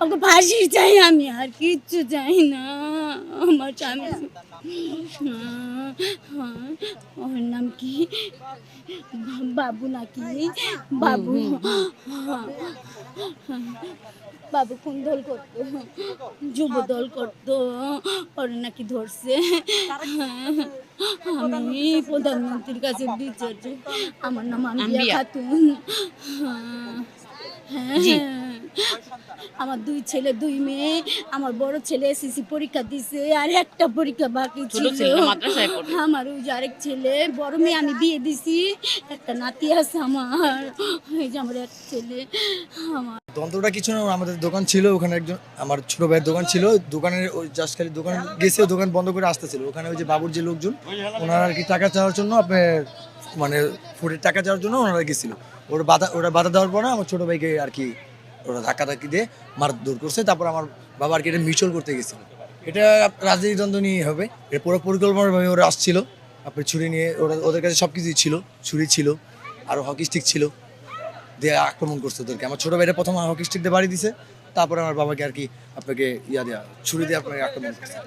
ওকে ফাঁসি চাই, আমি আর কিচ্ছু চাই না। আমার স্বামী ওর নাম কি, বাবু নাকি, বাবু। বাবু কোন দল করতো, যুব দল করতো, ওর নাকি ধরছে। আমি প্রধানমন্ত্রীর কাছে বিচার চাই। আমার নাম আম্বিয়া খাতুন। হ্যাঁ, আমার 2 ছেলে 2 মেয়ে। আমার বড় ছেলে এসএসসি পরীক্ষা দিছে, আর একটা পরীক্ষা বাকি ছিল। আমার ওই যে আরেক ছেলে, বড় মেয়ে আমি বিয়ে দিছি, একটা নাতি আছে আমার। এই যে আমার এক ছেলে। আমার দ্বন্দ্বটা কিছু না, আমাদের দোকান ছিল ওখানে, একজন আমার ছোট ভাইয়ের দোকান ছিল, দোকানের ওই জাস্ট খালি দোকান গেছে, দোকান বন্ধ করে আসতেছিল, ওখানে ওই যে বাবুর যে লোকজন ওনারা আর কি টাকা চাওয়ার জন্য আপনার মানে ফুটের টাকা চাওয়ার জন্য ওনারা গেছিল। ওরা বাধা দেওয়ার পরে আমার ছোট ভাইকে আর কি ওরা ধাক্কি দিয়ে মারধর করছে। তারপর আমার বাবা আর কি এটা মিউচুয়াল করতে গেছিল। এটা রাজনীতি দ্বন্দ্ব নিয়ে হবে, এটা পুরো পরিকল্পনাভাবে ওরা আসছিল। আপনার ছুরি নিয়ে, ওদের কাছে সব কিছুই ছিল, ছুরি ছিল, আরও হকি স্টিক ছিল, দিয়ে আক্রমণ করছে ওদেরকে। আমার ছোট ভাইরা প্রথম হকি স্টিক দিয়ে বাড়ি দিছে, তারপরে আমার বাবাকে আর কি আপনাকে দেওয়া ছুরি দিয়ে আপনাকে আক্রমণ করছে।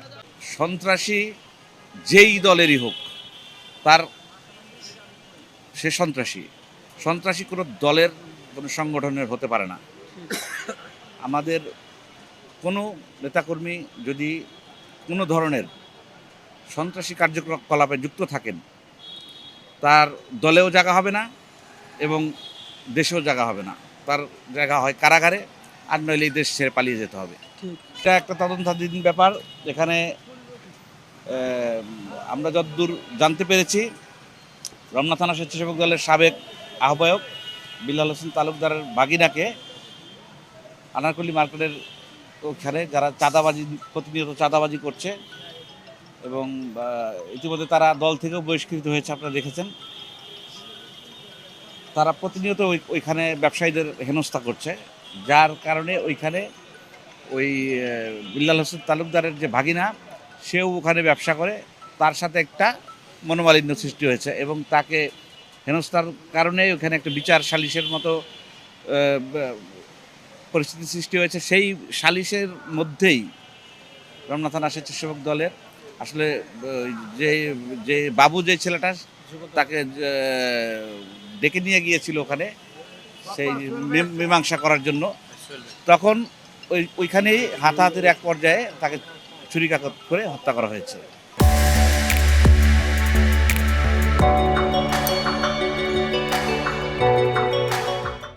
সন্ত্রাসী যেই দলেরই হোক, তার সে সন্ত্রাসী। সন্ত্রাসী কোনো দলের, কোনো সংগঠনের হতে পারে না। আমাদের কোনো নেতাকর্মী যদি কোনো ধরনের সন্ত্রাসী কার্যকলাপে যুক্ত থাকেন, তার দলেও জায়গা হবে না এবং দেশেও জায়গা হবে না। তার জায়গা হয় কারাগারে, আর নইলে এই দেশ ছেড়ে পালিয়ে যেতে হবে। এটা একটা তদন্তাধীন ব্যাপার। এখানে আমরা যতদূর জানতে পেরেছি, রমনা থানা স্বেচ্ছাসেবক দলের সাবেক আহ্বায়ক বিল্লাল হোসেন তালুকদারের ভাগিনাকে আনারকলি মার্কেটের ওখানে যারা চাঁদাবাজি, প্রতিনিয়ত চাঁদাবাজি করছে, এবং ইতিমধ্যে তারা দল থেকেও বহিষ্কৃত হয়েছে, আপনারা দেখেছেন। তারা প্রতিনিয়ত ওইখানে ব্যবসায়ীদের হেনস্থা করছে, যার কারণে ওইখানে ওই বিল্লাল হোসেন তালুকদারের যে ভাগিনা, সেও ওখানে ব্যবসা করে, তার সাথে একটা মনোমালিন্য সৃষ্টি হয়েছে, এবং তাকে হেনস্থার কারণে ওখানে একটা বিচার সালিশের মতো পরিস্থিতি সৃষ্টি হয়েছে। সেই সালিশের মধ্যেই রমনা থানা স্বেচ্ছাসেবক দলের আসলে যে যে বাবু, যে ছেলেটা, তাকে ডেকে নিয়ে গিয়েছিল ওখানে সেই মীমাংসা করার জন্য, তখন ওইখানেই হাতাহাতির এক পর্যায়ে তাকে ছুরিকাঘাত করে হত্যা করা হয়েছে।